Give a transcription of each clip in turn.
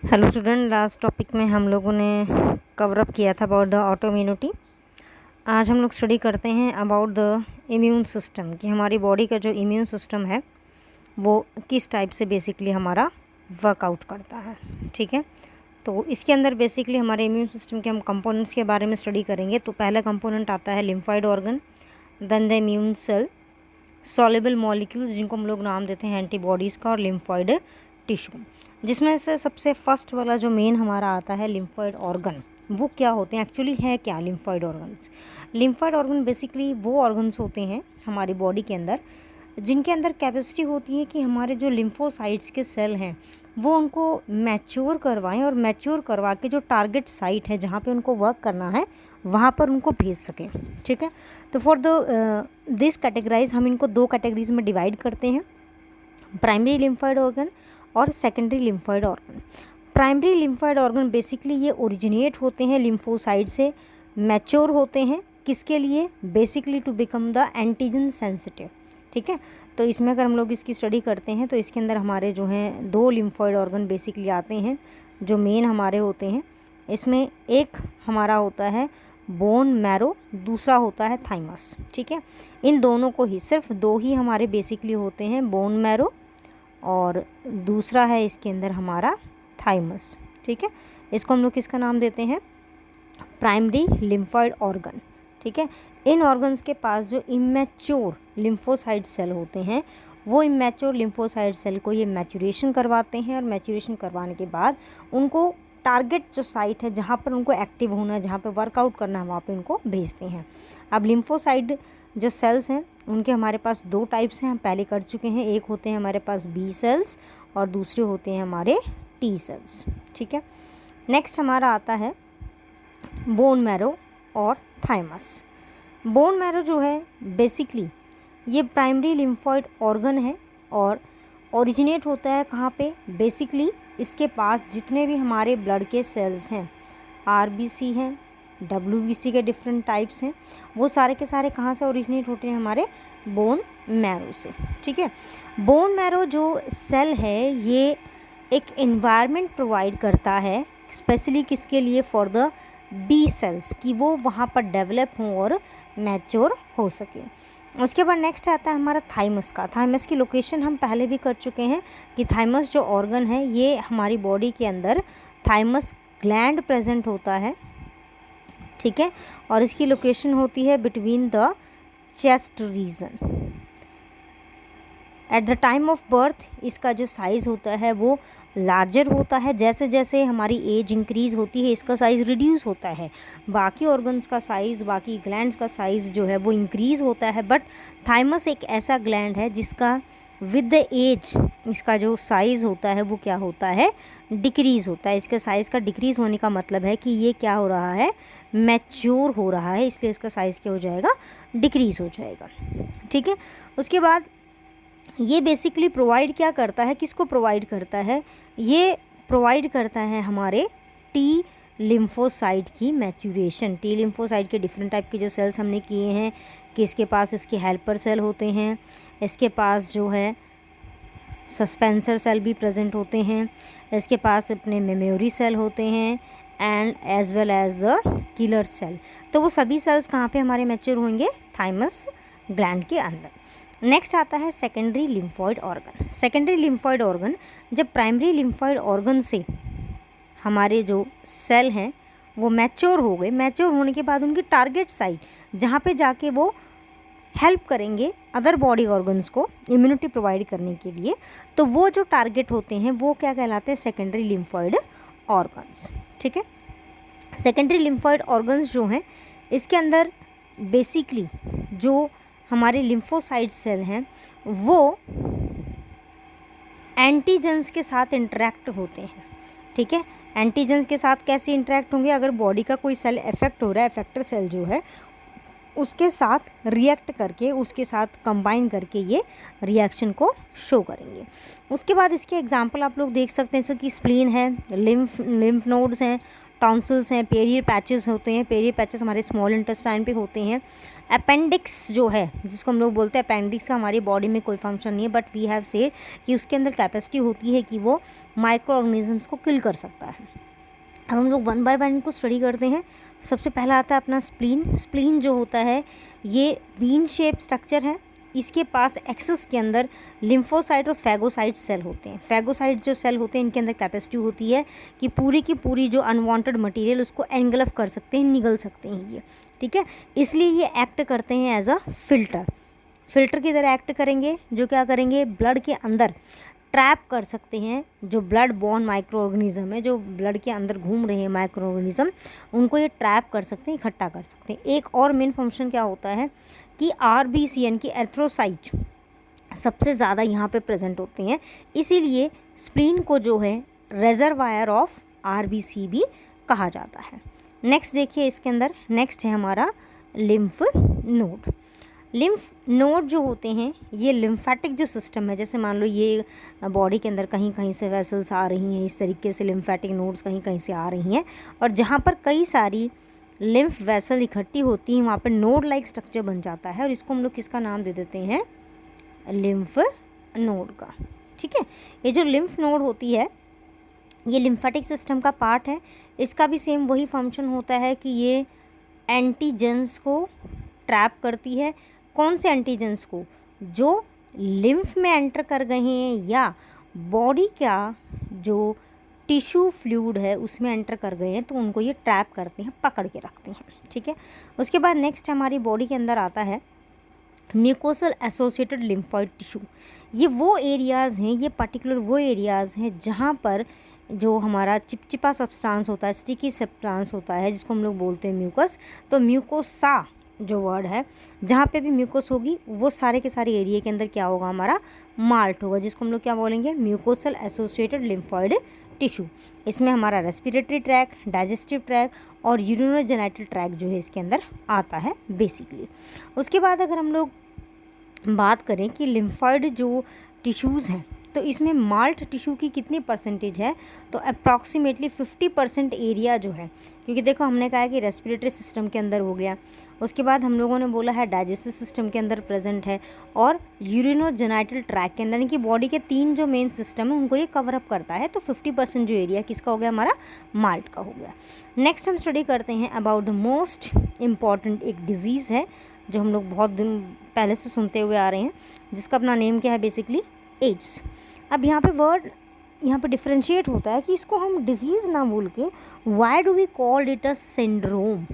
Hello student, last topic में हम लोगों ने कवर अप किया था अबाउट द ऑटो इम्यूनिटी। आज हम लोग स्टडी करते हैं अबाउट द इम्यून सिस्टम कि हमारी बॉडी का जो इम्यून सिस्टम है वो किस टाइप से बेसिकली हमारा वर्कआउट करता है। ठीक है, तो इसके अंदर बेसिकली हमारे इम्यून सिस्टम के हम कंपोनेंट्स के बारे में स्टडी करेंगे। तो पहला कंपोनेंट आता है lymphoid organ, then the immune cell, soluble molecules जिनको हम लोग नाम देते हैं एंटीबॉडीज़ का, और लिम्फॉइड टिश्यू, जिसमें से सबसे फर्स्ट वाला जो मेन हमारा आता है लिम्फॉइड ऑर्गन। वो क्या होते हैं एक्चुअली, है क्या lymphoid organs? Lymphoid organ basically वो ऑर्गन्स होते हैं हमारी बॉडी के अंदर जिनके अंदर कैपेसिटी होती है कि हमारे जो लिम्फोसाइट्स के सेल हैं वो उनको मैच्योर करवाएं और मैच्योर करवा के जो टारगेट साइट है जहाँ पे उनको वर्क करना है वहाँ पर उनको भेज सकें। ठीक है, तो फॉर द दिस कैटेगराइज हम इनको दो कैटेगरीज में डिवाइड करते हैं, प्राइमरी लिम्फॉइड ऑर्गन और secondary lymphoid organ. Primary lymphoid organ basically ये ओरिजिनेट होते हैं लिम्फोसाइट से, मैच्योर होते हैं किसके लिए? Basically to become the antigen sensitive. ठीक है, तो इसमें अगर हम लोग इसकी स्टडी करते हैं तो इसके अंदर हमारे जो हैं दो लिम्फॉइड ऑर्गन बेसिकली आते हैं जो मेन हमारे होते हैं। इसमें एक हमारा होता है बोन मैरो, दूसरा होता है थाइमस। ठीक है, इन दोनों को ही, सिर्फ दो ही हमारे बेसिकली होते हैं, बोन मैरो और दूसरा है इसके अंदर हमारा थाइमस। ठीक है, इसको हम लोग किसका नाम देते हैं? Primary lymphoid organ. ठीक है, इन ऑर्गन्स के पास जो इमेच्योर लिम्फोसाइट सेल होते हैं वो इमेच्योर लिम्फोसाइट सेल को ये मैच्योरेशन करवाते हैं, और मैच्योरेशन करवाने के बाद उनको टारगेट जो साइट है जहाँ पर उनको एक्टिव होना है, जहाँ पे वर्कआउट करना है, वहाँ पे उनको भेजते हैं। अब लिम्फोसाइट जो सेल्स हैं उनके हमारे पास दो टाइप्स हैं, हम पहले कर चुके हैं। एक होते हैं हमारे पास बी सेल्स और दूसरे होते हैं हमारे टी सेल्स। ठीक है, नेक्स्ट हमारा आता है बोन मैरो और थाइमस। बोन मैरो जो है बेसिकली ये प्राइमरी लिम्फॉइड ऑर्गन है और ओरिजिनेट होता है कहाँ पे? बेसिकली इसके पास जितने भी हमारे ब्लड के सेल्स हैं, आरबीसी हैं, डब्ल्यूबीसी के डिफरेंट टाइप्स हैं, वो सारे के सारे कहाँ से ओरिजिनेट होते हैं? हमारे बोन मैरो से। ठीक है, बोन मैरो जो सेल है ये एक एनवायरनमेंट प्रोवाइड करता है स्पेशली किसके लिए? फॉर द बी सेल्स, कि वो वहाँ पर डेवलप हों और मैच्योर हो सके। उसके बाद नेक्स्ट आता है हमारा थाइमस का। थाइमस की लोकेशन हम पहले भी कर चुके हैं कि थाइमस जो ऑर्गन है ये हमारी बॉडी के अंदर थाइमस ग्लैंड प्रेजेंट होता है। ठीक है, और इसकी लोकेशन होती है between the chest region. At the time of birth इसका जो साइज़ होता है वो लार्जर होता है, जैसे जैसे हमारी एज इंक्रीज़ होती है इसका साइज़ रिड्यूस होता है। बाकी ऑर्गन्स का साइज़, बाकी ग्लैंड्स का साइज़ जो है वो इंक्रीज़ होता है, बट थाइमस एक ऐसा ग्लैंड है जिसका विद द एज इसका जो साइज़ होता है वो क्या होता है? डिक्रीज़ होता है। इसके साइज़ का डिक्रीज़ होने का मतलब है कि ये क्या हो रहा है? मैच्योर हो रहा है, इसलिए इसका साइज़ क्या हो जाएगा? डिक्रीज़ हो जाएगा। ठीक है, उसके बाद ये बेसिकली प्रोवाइड क्या करता है? किसको प्रोवाइड करता है? ये प्रोवाइड करता है हमारे टी लिम्फोसाइट की मैच्योरेशन। टी लिम्फोसाइट के डिफरेंट टाइप के जो सेल्स हमने किए हैं कि इसके पास इसके हेल्पर सेल होते हैं, इसके पास जो है सस्पेंसर सेल भी प्रेजेंट होते हैं, इसके पास अपने मेमोरी सेल होते हैं and as well as the killer cell. तो वो सभी सेल्स कहाँ पे हमारे मैच्योर होंगे? थाइमस ग्लैंड के अंदर। नेक्स्ट आता है secondary lymphoid organ. Secondary lymphoid organ जब प्राइमरी लिम्फॉइड ऑर्गन से हमारे जो सेल हैं वो मैच्योर हो गए, मैच्योर होने के बाद उनकी टारगेट साइट जहाँ पे जाके वो हेल्प करेंगे अदर बॉडी ऑर्गन्स को इम्यूनिटी प्रोवाइड करने के लिए, तो वो जो टारगेट होते हैं वो क्या कहलाते हैं? Secondary lymphoid organs. ठीक है, सेकेंडरी लिम्फॉइड ऑर्गन्स जो हैं इसके अंदर बेसिकली जो हमारे लिम्फोसाइट सेल हैं वो एंटीजेंस के साथ इंटरेक्ट होते हैं। ठीक है, एंटीजेंस के साथ कैसे इंटरेक्ट होंगे? अगर बॉडी का कोई सेल इफेक्ट हो रहा है, इफेक्टर सेल जो है उसके साथ रिएक्ट करके, उसके साथ कंबाइन करके ये रिएक्शन को शो करेंगे। उसके बाद इसके एग्जांपल आप लोग देख सकते हैं जैसे कि स्प्लीन है, लिम्फ नोड्स हैं, टॉन्सिल्स हैं, पेरियर पैचेस होते हैं, पेरियर पैचेस हमारे स्मॉल इंटेस्टाइन पे होते हैं। अपेंडिक्स जो है जिसको हम लोग बोलते हैं, अपेंडिक्स का हमारी बॉडी में कोई फंक्शन नहीं है, बट वी हैव सेड कि उसके अंदर कैपेसिटी होती है कि वो माइक्रो ऑर्गेनिजम्स को किल कर सकता है। अब हम लोग वन बाय वन इनको स्टडी करते हैं। सबसे पहला आता है अपना स्प्लीन। स्प्लीन जो होता है ये बीन शेप स्ट्रक्चर है। इसके पास एक्सेस के अंदर लिम्फोसाइट और फैगोसाइट सेल होते हैं। फैगोसाइट जो सेल होते हैं इनके अंदर कैपेसिटी होती है कि पूरी की पूरी जो अनवांटेड मटेरियल उसको एंगल्फ कर सकते हैं, निगल सकते हैं ये, ठीक है। इसलिए ये एक्ट करते हैं एज अ फिल्टर की तरह एक्ट करेंगे, जो क्या करेंगे, ब्लड के अंदर ट्रैप कर सकते हैं जो ब्लड बॉर्न माइक्रो ऑर्गेनिज्म है, जो ब्लड के अंदर घूम रहे हैं माइक्रो ऑर्गेनिज्म, उनको ये ट्रैप कर सकते हैं, इकट्ठा कर सकते हैं। एक और मेन फंक्शन क्या होता है कि आरबीसी यानी कि एर्थ्रोसाइट सबसे ज़्यादा यहाँ पे प्रेजेंट होते हैं, इसीलिए स्प्लीन को जो है रेजर्वायर ऑफ आरबीसी भी कहा जाता है। नेक्स्ट देखिए इसके अंदर, नेक्स्ट है हमारा लिम्फ नोड। लिम्फ नोड जो होते हैं ये लिम्फेटिक जो सिस्टम है, जैसे मान लो ये बॉडी के अंदर कहीं कहीं से वेसल्स आ रही हैं, इस तरीके से लिम्फेटिक नोड्स कहीं कहीं से आ रही हैं, और जहाँ पर कई सारी लिम्फ वेसल इकट्ठी होती हैं वहाँ पर नोड लाइक स्ट्रक्चर बन जाता है, और इसको हम लोग किसका नाम दे देते हैं, लिम्फ नोड का, ठीक है। ये जो लिम्फ नोड होती है ये लिम्फेटिक सिस्टम का पार्ट है। इसका भी सेम वही फंक्शन होता है कि ये एंटीजेंस को ट्रैप करती है। कौन से एंटीजेंस को, जो लिम्फ में एंटर कर गए हैं या बॉडी का जो टिश्यू फ्लूइड है उसमें एंटर कर गए हैं, तो उनको ये ट्रैप करते हैं, पकड़ के रखते हैं, ठीक है। उसके बाद नेक्स्ट हमारी बॉडी के अंदर आता है म्यूकोसल एसोसिएटेड लिम्फॉइड टिश्यू। ये वो एरियाज़ हैं, ये पर्टिकुलर वो एरियाज़ हैं जहाँ पर जो हमारा चिपचिपा सब्सटेंस होता है, स्टिकी सब्सटेंस होता है, जिसको हम लोग बोलते हैं म्यूकस। तो म्यूकोसा जो वर्ड है, जहाँ पे भी म्यूकोस होगी वो सारे के सारे एरिया के अंदर क्या होगा, हमारा माल्ट होगा, जिसको हम लोग क्या बोलेंगे, म्यूकोसल एसोसिएटेड लिम्फॉइड टिश्यू। इसमें हमारा रेस्पिरेटरी ट्रैक, डाइजेस्टिव ट्रैक और यूरिनोजेनिटल ट्रैक जो है इसके अंदर आता है बेसिकली। उसके बाद अगर हम लोग बात करें कि लिम्फॉइड जो टिश्यूज़ हैं, तो इसमें माल्ट टिश्यू की कितनी परसेंटेज है, तो अप्रॉक्सीमेटली 50% एरिया जो है, क्योंकि देखो हमने कहा है कि रेस्पिरेटरी सिस्टम के अंदर हो गया, उसके बाद हम लोगों ने बोला है डाइजेस्टिव सिस्टम के अंदर प्रेजेंट है, और यूरिनोजेनिटल ट्रैक के अंदर, यानी कि बॉडी के 3 जो मेन सिस्टम है उनको ये कवर अप करता है। तो 50% जो एरिया किसका हो गया, हमारा माल्ट का हो गया। नेक्स्ट हम स्टडी करते हैं अबाउट द मोस्ट इम्पॉर्टेंट एक डिजीज़ है जो हम लोग बहुत दिन पहले से सुनते हुए आ रहे हैं, जिसका अपना नेम क्या है, बेसिकली एड्स। अब यहाँ पे वर्ड यहाँ पे डिफ्रेंशिएट होता है कि इसको हम डिजीज़ ना बोल के why do we called it a syndrome,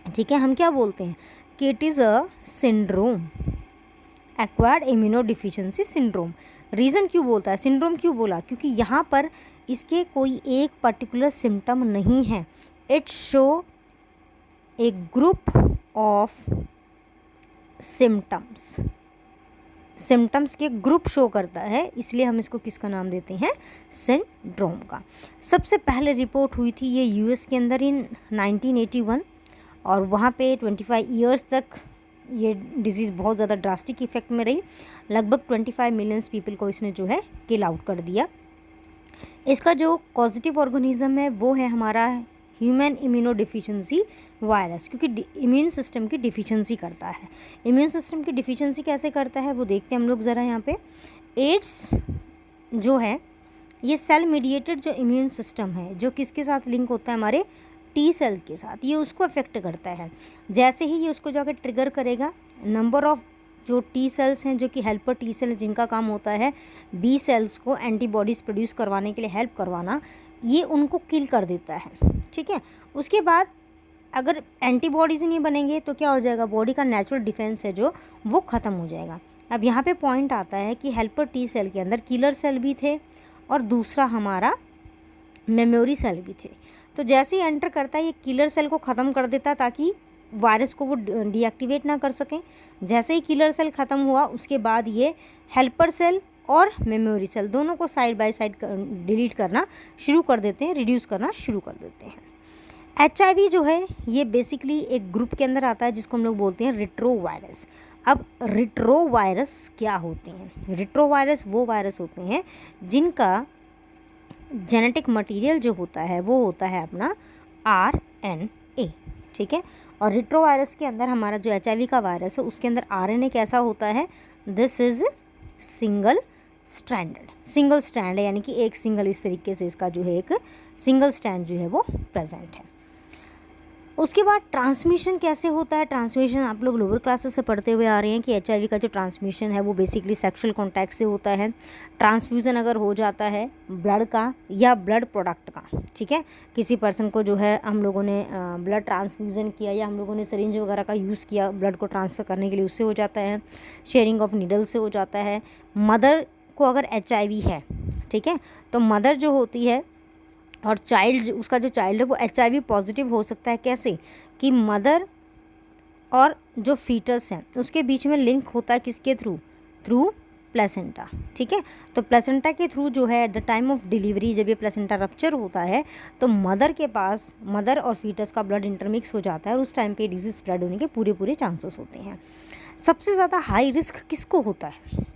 ठीक है। हम क्या बोलते हैं कि it is a syndrome, acquired immunodeficiency syndrome. Reason क्यों बोलता है, सिंड्रोम क्यों बोला, क्योंकि यहाँ पर इसके कोई एक पर्टिकुलर सिम्टम नहीं है, it show A group of symptoms के ग्रुप शो करता है, इसलिए हम इसको किसका नाम देते हैं, सिंड्रोम का। सबसे पहले रिपोर्ट हुई थी ये यूएस के अंदर इन 1981, और वहाँ पे 25 ईयर्स तक ये डिज़ीज़ बहुत ज़्यादा ड्रास्टिक इफेक्ट में रही। लगभग 25 मिलियंस पीपल को इसने जो है किल आउट कर दिया। इसका जो पॉजिटिव ऑर्गेनिज्म है वो है हमारा ह्यूमन इम्यूनो डिफिशिएंसी वायरस, क्योंकि इम्यून सिस्टम की डिफिशिएंसी करता है। इम्यून सिस्टम की डिफिशिएंसी कैसे करता है वो देखते हैं हम लोग ज़रा यहाँ पे। एड्स जो है ये सेल मीडिएटेड जो इम्यून सिस्टम है, जो किसके साथ लिंक होता है, हमारे टी सेल के साथ, ये उसको अफेक्ट करता है। जैसे ही ये उसको जाकर ट्रिगर करेगा, नंबर ऑफ जो टी सेल्स हैं जो कि हेल्पर टी सेल जिनका काम होता है बी सेल्स को एंटीबॉडीज़ प्रोड्यूस करवाने के लिए हेल्प करवाना, ये उनको किल कर देता है, ठीक है। उसके बाद अगर एंटीबॉडीज़ नहीं बनेंगे तो क्या हो जाएगा, बॉडी का नेचुरल डिफेंस है जो वो ख़त्म हो जाएगा। अब यहाँ पे पॉइंट आता है कि हेल्पर टी सेल के अंदर किलर सेल भी थे और दूसरा हमारा मेमोरी सेल भी थे। तो जैसे ही एंटर करता है ये किलर सेल को ख़त्म कर देता ताकि वायरस को वो डीएक्टिवेट ना कर सकें। जैसे ही किलर सेल ख़त्म हुआ उसके बाद ये हेल्पर सेल और मेमोरी सेल दोनों को साइड बाय साइड डिलीट करना शुरू कर देते हैं, रिड्यूस करना शुरू कर देते हैं। HIV जो है ये बेसिकली एक ग्रुप के अंदर आता है जिसको हम लोग बोलते हैं रिट्रोवायरस। अब रिट्रोवायरस क्या होते हैं, रिट्रोवायरस वो वायरस होते हैं जिनका जेनेटिक मटेरियल जो होता है वो होता है अपना RNA, ठीक है। और रिट्रोवायरस के अंदर हमारा जो HIV का वायरस है उसके अंदर RNA कैसा होता है, दिस इज़ सिंगल स्ट्रैंड है, यानी कि एक सिंगल, इस तरीके से इसका जो है एक सिंगल स्ट्रैंड जो है वो प्रेजेंट है। उसके बाद ट्रांसमिशन कैसे होता है, ट्रांसमिशन आप लोग लोअर क्लासेस से पढ़ते हुए आ रहे हैं कि HIV का जो ट्रांसमिशन है वो बेसिकली सेक्सुअल कॉन्टैक्ट से होता है। ट्रांसफ्यूज़न अगर हो जाता है ब्लड का या ब्लड प्रोडक्ट का, ठीक है, किसी पर्सन को जो है हम लोगों ने ब्लड ट्रांसफ्यूज़न किया या हम लोगों ने सिरिंज वगैरह का यूज़ किया ब्लड को ट्रांसफ़र करने के लिए, उससे हो जाता है। शेयरिंग ऑफ नीडल से हो जाता है। मदर को अगर HIV है, ठीक है, तो मदर जो होती है और चाइल्ड, उसका जो चाइल्ड है वो HIV पॉजिटिव हो सकता है। कैसे कि मदर और जो फीटस है उसके बीच में लिंक होता है किसके थ्रू प्लेसेंटा, ठीक है। तो प्लेसेंटा के थ्रू जो है at the time of delivery, जब ये प्लेसेंटा रप्चर होता है तो मदर के पास, मदर और फीटस का ब्लड इंटरमिक्स हो जाता है और उस टाइम पे डिजीज स्प्रेड होने के पूरे चांसेस होते हैं। सबसे ज़्यादा हाई रिस्क किसको होता है,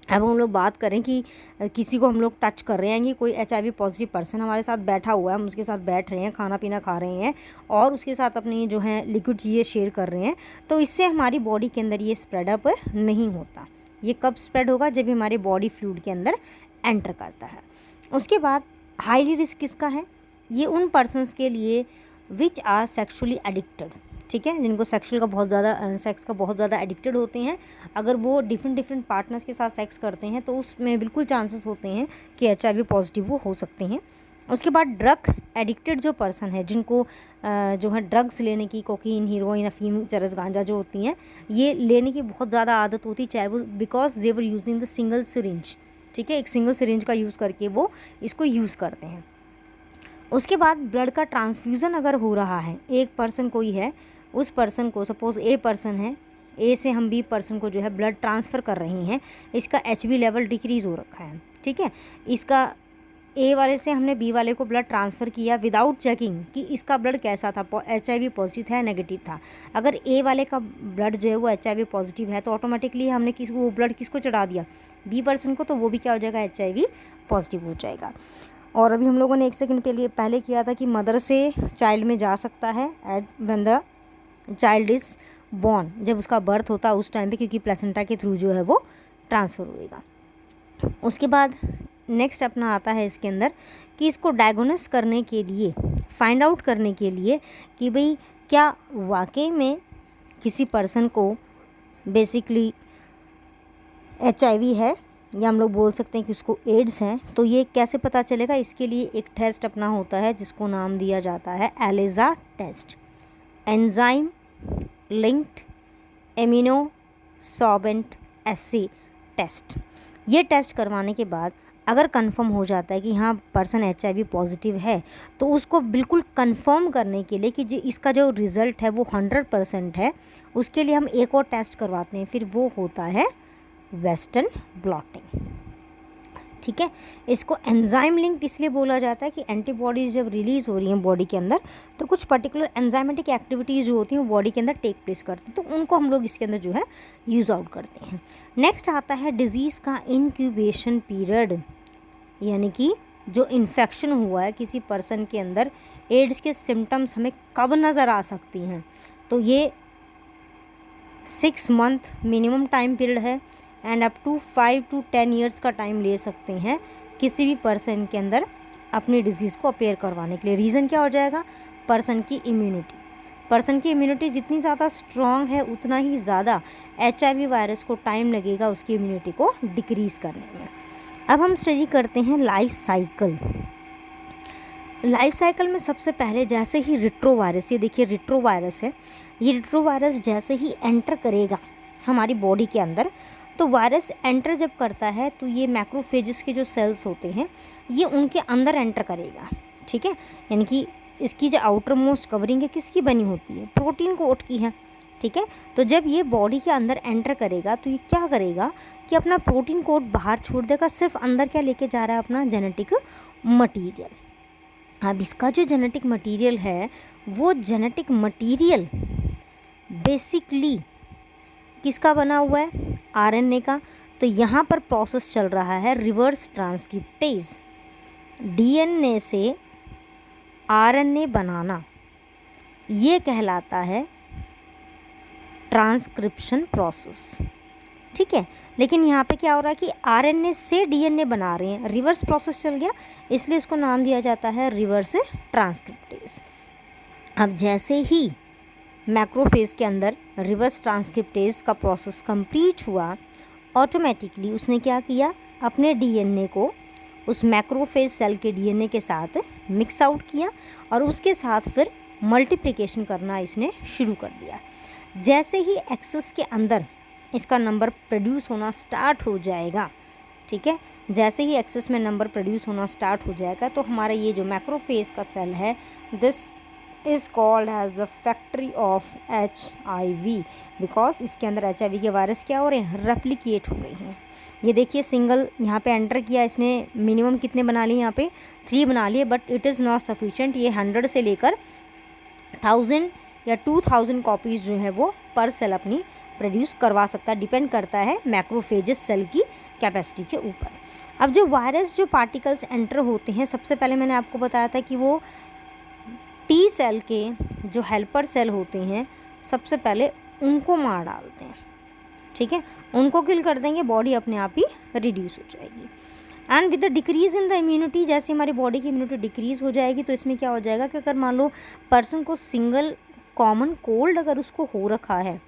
अब हम लोग बात करें कि किसी को हम लोग टच कर रहे हैं, कि कोई HIV पॉजिटिव पर्सन हमारे साथ बैठा हुआ है, हम उसके साथ बैठ रहे हैं, खाना पीना खा रहे हैं और उसके साथ अपनी जो है लिक्विड चीज़ें शेयर कर रहे हैं, तो इससे हमारी बॉडी के अंदर ये स्प्रेड अप नहीं होता। ये कब स्प्रेड होगा, जब हमारे बॉडी फ्लूइड के अंदर एंटर करता है। उसके बाद हाईली रिस्क किसका है, ये उन पर्सनस के लिए विच आर सेक्शुअली एडिक्टेड, ठीक है, जिनको सेक्स का बहुत ज़्यादा एडिक्टेड होते हैं। अगर वो डिफरेंट पार्टनर्स के साथ सेक्स करते हैं तो उसमें बिल्कुल चांसेस होते हैं कि HIV पॉजिटिव वो हो सकते हैं। उसके बाद ड्रग एडिक्टेड जो पर्सन है, जिनको जो है ड्रग्स लेने की, कोकीन, हीरोइन, अफीम, चरस, गांजा जो होती हैं, ये लेने की बहुत ज़्यादा आदत होती है, चाहे वो because they were using the single syringe, ठीक है, एक सिंगल सिरिंज का यूज़ करके वो इसको यूज़ करते हैं। उसके बाद ब्लड का ट्रांसफ्यूज़न अगर हो रहा है, एक पर्सन कोई है, उस पर्सन को, सपोज़ A पर्सन है, A से हम B पर्सन को जो है ब्लड ट्रांसफ़र कर रहे हैं, इसका HB लेवल डिक्रीज़ हो रखा है, ठीक है, इसका A वाले से हमने B वाले को ब्लड ट्रांसफ़र किया विदाउट चेकिंग कि इसका ब्लड कैसा था, HIV पॉजिटिव था या नेगेटिव था। अगर A वाले का ब्लड जो है वो HIV पॉजिटिव है तो ऑटोमेटिकली हमने वो ब्लड किसको चढ़ा दिया, B पर्सन को, तो वो भी क्या हो जाएगा, HIV पॉजिटिव हो जाएगा। और अभी हम लोगों ने 1 सेकंड पहले किया था कि मदर से चाइल्ड में जा सकता है at when the child is born, जब उसका बर्थ होता है उस टाइम पे, क्योंकि प्लेसेंटा के थ्रू जो है वो ट्रांसफ़र होएगा। उसके बाद नेक्स्ट अपना आता है इसके अंदर कि इसको डायग्नोस करने के लिए, फाइंड आउट करने के लिए कि भाई क्या वाकई में किसी पर्सन को बेसिकली HIV है, या हम लोग बोल सकते हैं कि उसको एड्स है। तो ये कैसे पता चलेगा, इसके लिए एक टेस्ट अपना होता है जिसको नाम दिया जाता है ELISA test, enzyme linked immunosorbent assay test. ये टेस्ट करवाने के बाद अगर कंफर्म हो जाता है कि हाँ पर्सन HIV पॉजिटिव है, तो उसको बिल्कुल कंफर्म करने के लिए कि जो इसका जो रिज़ल्ट है वो 100% है, उसके लिए हम एक और टेस्ट करवाते हैं, फिर वो होता है वेस्टर्न ब्लॉटिंग, ठीक है। इसको एंजाइम लिंक्ड इसलिए बोला जाता है कि एंटीबॉडीज़ जब रिलीज़ हो रही हैं बॉडी के अंदर, तो कुछ पर्टिकुलर एंजाइमेटिक एक्टिविटीज़ जो होती हैं वो बॉडी के अंदर टेक प्लेस करती हैं, तो उनको हम लोग इसके अंदर जो है यूज़ आउट करते हैं। नेक्स्ट आता है डिज़ीज़ का इंक्यूबेशन पीरियड, यानी कि जो इन्फेक्शन हुआ है किसी पर्सन के अंदर, एड्स के सिम्टम्स हमें कब नज़र आ सकती हैं, तो ये 6 मंथ मिनिमम टाइम पीरियड है and up to 5 to 10 years का टाइम ले सकते हैं किसी भी पर्सन के अंदर अपनी डिजीज़ को अपेयर करवाने के लिए। रीज़न क्या हो जाएगा, पर्सन की इम्यूनिटी जितनी ज़्यादा स्ट्रॉन्ग है उतना ही ज़्यादा HIV वायरस को टाइम लगेगा उसकी इम्यूनिटी को डिक्रीज़ करने में। अब हम स्टडी करते हैं लाइफ साइकिल में सबसे पहले जैसे ही रिट्रोवायरस, ये देखिए रिट्रोवायरस है, ये रिट्रोवायरस जैसे ही एंटर करेगा हमारी बॉडी के अंदर, तो वायरस एंटर जब करता है तो ये मैक्रोफेजेस के जो सेल्स होते हैं ये उनके अंदर एंटर करेगा, ठीक है, यानी कि इसकी जो आउटर मोस्ट कवरिंग है किसकी बनी होती है, प्रोटीन कोट की है, ठीक है। तो जब ये बॉडी के अंदर एंटर करेगा तो ये क्या करेगा कि अपना प्रोटीन कोट बाहर छोड़ देगा, सिर्फ अंदर क्या लेके जा रहा है, अपना जेनेटिक मटीरियल। अब इसका जो जेनेटिक मटीरियल है वो जेनेटिक मटीरियल बेसिकली किसका बना हुआ है, RNA का। तो यहाँ पर प्रोसेस चल रहा है रिवर्स ट्रांसक्रिप्टेज, DNA से आरएनए बनाना, ये कहलाता है ट्रांसक्रिप्शन प्रोसेस। ठीक है, लेकिन यहाँ पे क्या हो रहा है कि आरएनए से डीएनए बना रहे हैं, रिवर्स प्रोसेस चल गया, इसलिए उसको नाम दिया जाता है रिवर्स ट्रांसक्रिप्टेज। अब जैसे ही मैक्रोफेज के अंदर रिवर्स ट्रांसक्रिप्टेज का प्रोसेस कंप्लीट हुआ, ऑटोमेटिकली उसने क्या किया, अपने डीएनए को उस मैक्रोफेज सेल के डीएनए के साथ मिक्स आउट किया और उसके साथ फिर मल्टीप्लिकेशन करना इसने शुरू कर दिया। जैसे ही एक्सेस के अंदर इसका नंबर प्रोड्यूस होना स्टार्ट हो जाएगा, ठीक है, जैसे ही एक्सेस में नंबर प्रोड्यूस होना स्टार्ट हो जाएगा तो हमारा ये जो मैक्रोफेज का सेल है, this is called as the factory of HIV, because इसके अंदर HIV के वायरस क्या हो रहे हैं, रेप्लिकेट हो रहे हैं। ये देखिए सिंगल यहाँ पे एंटर किया इसने, मिनिमम कितने बना लिए, यहाँ पे 3 बना लिए, but it is not sufficient. ये 100 से लेकर 1000 या 2000 कॉपीज़ जो है वो पर सेल अपनी प्रोड्यूस करवा सकता है, डिपेंड करता है मैक्रोफेजेस सेल की कैपेसिटी के ऊपर। अब जो वायरस जो पार्टिकल्स एंटर होते हैं, सबसे पहले मैंने आपको बताया था कि वो टी सेल के जो हेल्पर सेल होते हैं, सबसे पहले उनको मार डालते हैं। ठीक है, उनको किल कर देंगे, बॉडी अपने आप ही रिड्यूस हो जाएगी। And with the decrease in the immunity, जैसे हमारी बॉडी की इम्यूनिटी डिक्रीज़ हो जाएगी तो इसमें क्या हो जाएगा कि अगर मान लो पर्सन को सिंगल कॉमन कोल्ड अगर उसको हो रखा है,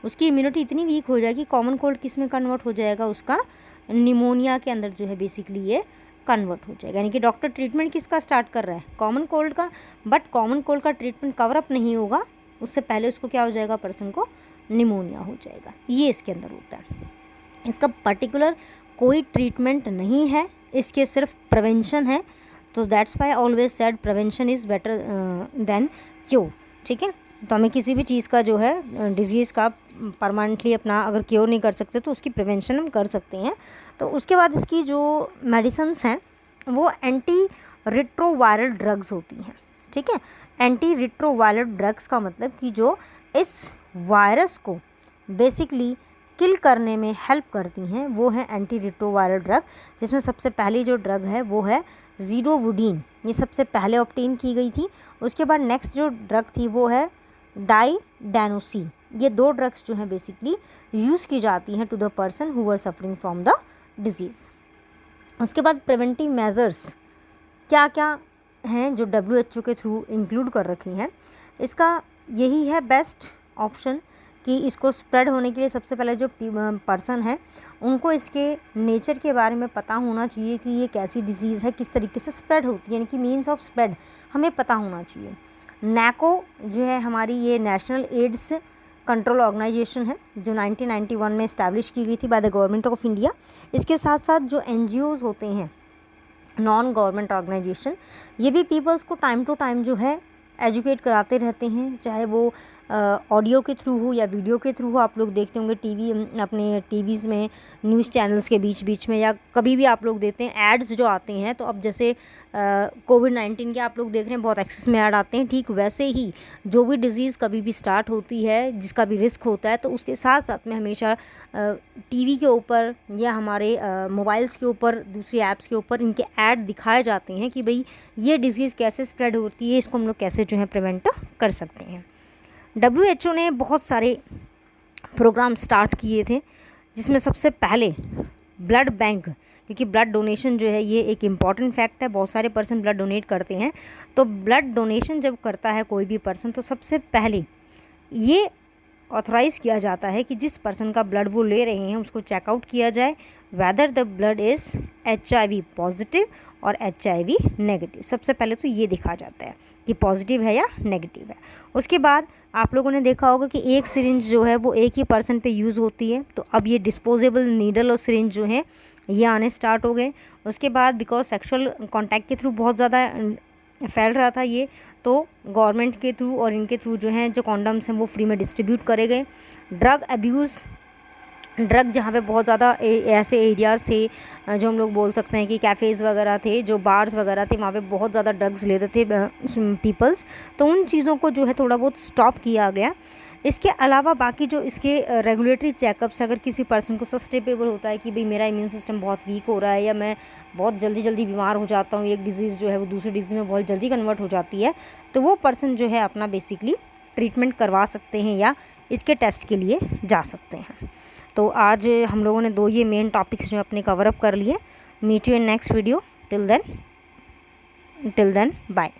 उसकी इम्यूनिटी इतनी वीक हो जाएगी, कॉमन कोल्ड किस में कन्वर्ट हो जाएगा, उसका निमोनिया के अंदर जो है बेसिकली ये कन्वर्ट हो जाएगा। यानी कि डॉक्टर ट्रीटमेंट किसका स्टार्ट कर रहा है, कॉमन कोल्ड का, बट कॉमन कोल्ड का ट्रीटमेंट कवर अप नहीं होगा, उससे पहले उसको क्या हो जाएगा, पर्सन को निमोनिया हो जाएगा। ये इसके अंदर होता है। इसका पर्टिकुलर कोई ट्रीटमेंट नहीं है, इसके सिर्फ प्रिवेंशन है। तो that's why always said prevention is better than cure. ठीक है, तो हमें किसी भी चीज़ का जो है डिजीज़ का परमानेंटली अपना अगर क्योर नहीं कर सकते तो उसकी प्रिवेंशन हम कर सकते हैं। तो उसके बाद इसकी जो मेडिसिन्स हैं वो एंटी रिट्रोवायरल ड्रग्स होती हैं। ठीक है, एंटी रिट्रोवायरल ड्रग्स का मतलब कि जो इस वायरस को बेसिकली किल करने में हेल्प करती हैं वो है एंटी रिट्रोवायरल ड्रग, जिसमें सबसे पहली जो ड्रग है वो है ज़ीरोवुडीन। ये सबसे पहले ऑब्टेन की गई थी। उसके बाद नेक्स्ट जो ड्रग थी वो है डाइडेनोसिन। ये 2 ड्रग्स जो हैं बेसिकली यूज़ की जाती हैं to the person who are suffering from the disease. उसके बाद प्रिवेंटिव मेजर्स क्या क्या हैं जो WHO के थ्रू इंक्लूड कर रखी हैं, इसका यही है बेस्ट ऑप्शन कि इसको स्प्रेड होने के लिए सबसे पहले जो पर्सन है उनको इसके नेचर के बारे में पता होना चाहिए कि ये कैसी डिजीज़ है, किस तरीके से स्प्रेड होती है, यानी कि मीन्स ऑफ स्प्रेड हमें पता होना चाहिए। नैको जो है हमारी, ये नेशनल एड्स कंट्रोल ऑर्गेनाइजेशन है जो 1991 में इस्टेब्लिश की गई थी by the government of India. इसके साथ साथ जो NGOs होते हैं, नॉन गवर्नमेंट ऑर्गेनाइजेशन, ये भी पीपल्स को टाइम टू टाइम जो है एजुकेट कराते रहते हैं, चाहे वो ऑडियो के थ्रू हो या वीडियो के थ्रू हो। आप लोग देखते होंगे अपने टीवीज़ में न्यूज़ चैनल्स के बीच बीच में या कभी भी आप लोग देखते हैं एड्स जो आते हैं। तो अब जैसे कोविड-19 के आप लोग देख रहे हैं बहुत एक्सेस में ऐड आते हैं, ठीक वैसे ही जो भी डिज़ीज़ कभी भी स्टार्ट होती है, जिसका भी रिस्क होता है, तो उसके साथ साथ में हमेशा टीवी के ऊपर या हमारे मोबाइल्स के ऊपर, दूसरी ऐप्स के ऊपर इनके ऐड दिखाए जाते हैं कि भाई ये डिज़ीज़ कैसे स्प्रेड होती है, इसको हम लोग कैसे जो है प्रिवेंट कर सकते हैं। WHO ने बहुत सारे प्रोग्राम स्टार्ट किए थे, जिसमें सबसे पहले ब्लड बैंक, क्योंकि ब्लड डोनेशन जो है ये एक इम्पॉर्टेंट फैक्ट है, बहुत सारे पर्सन ब्लड डोनेट करते हैं। तो ब्लड डोनेशन जब करता है कोई भी पर्सन, तो सबसे पहले ये ऑथराइज़ किया जाता है कि जिस पर्सन का ब्लड वो ले रहे हैं उसको चेकआउट किया जाए whether the blood is HIV positive और HIV नेगेटिव। सबसे पहले तो ये देखा जाता है कि पॉजिटिव है या नेगेटिव है। उसके बाद आप लोगों ने देखा होगा कि एक सिरिंज जो है वो एक ही पर्सन पे यूज़ होती है, तो अब ये डिस्पोजेबल नीडल और सिरिंज जो है ये आने स्टार्ट हो गए। उसके बाद बिकॉज सेक्सुअल कॉन्टैक्ट के थ्रू बहुत ज़्यादा फैल रहा था ये, तो गवर्नमेंट के थ्रू और इनके थ्रू जो हैं जो कॉन्डम्स हैं वो फ्री में डिस्ट्रीब्यूट करे गए। ड्रग अब्यूज़, ड्रग जहाँ पे बहुत ज़्यादा ऐसे एरियाज़ थे जो हम लोग बोल सकते हैं कि कैफ़ेज़ वगैरह थे, जो बार्स वगैरह थे, वहाँ पे बहुत ज़्यादा ड्रग्स लेते थे पीपल्स, तो उन चीज़ों को जो है थोड़ा बहुत स्टॉप किया गया। इसके अलावा बाकी जो इसके रेगुलेटरी चेकअप्स, अगर किसी पर्सन को सस्टेपेबल होता है कि भाई मेरा इम्यून सिस्टम बहुत वीक हो रहा है या मैं बहुत जल्दी बीमार हो जाता हूँ, एक डिज़ीज़ जो है वो दूसरी डिज़ीज़ में बहुत जल्दी कन्वर्ट हो जाती है, तो वो पर्सन जो है अपना बेसिकली ट्रीटमेंट करवा सकते हैं या इसके टेस्ट के लिए जा सकते हैं। तो आज हम लोगों ने 2 ये मेन टॉपिक्स जो अपने कवर अप कर लिए। Meet you in next video. Till then bye.